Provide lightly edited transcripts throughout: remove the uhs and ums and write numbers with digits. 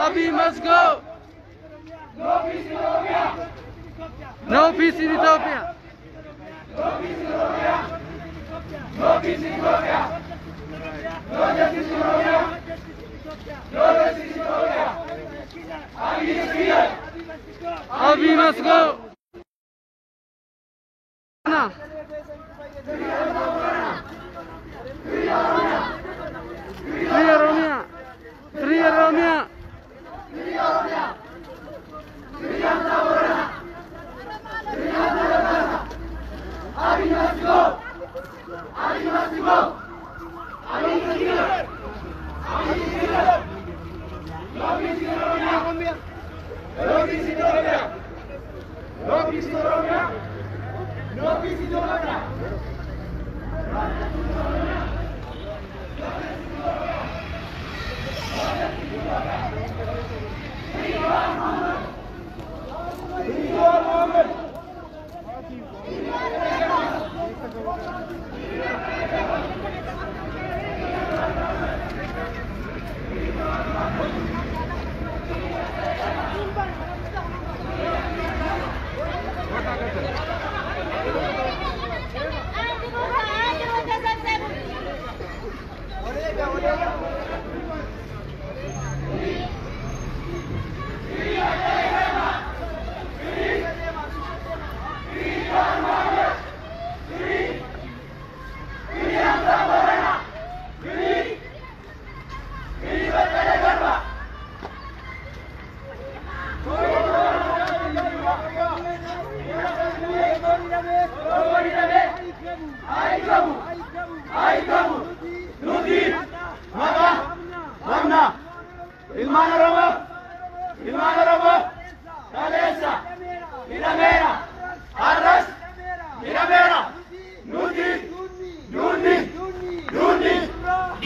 Abiy must go. No peace in Ethiopia. No peace in Ethiopia. No peace in Ethiopia. No justice in Ethiopia. No justice in Ethiopia. Abiy is here. Abiy must go. Free Oromia. Free Oromia. Free Oromia. Free Oromia. Free Oromia. Abiy must go. Abiy must go. Abiy is here. Abiy is here. No peace in Oromia. No peace in Oromia. No peace in Oromia. No peace in Oromia.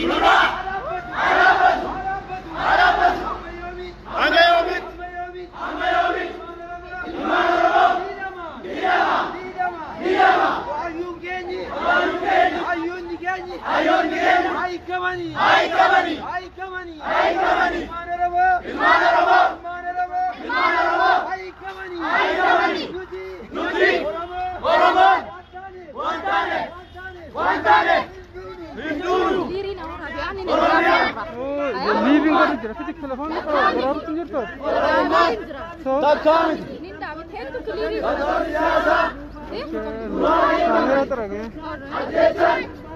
Terima kasih.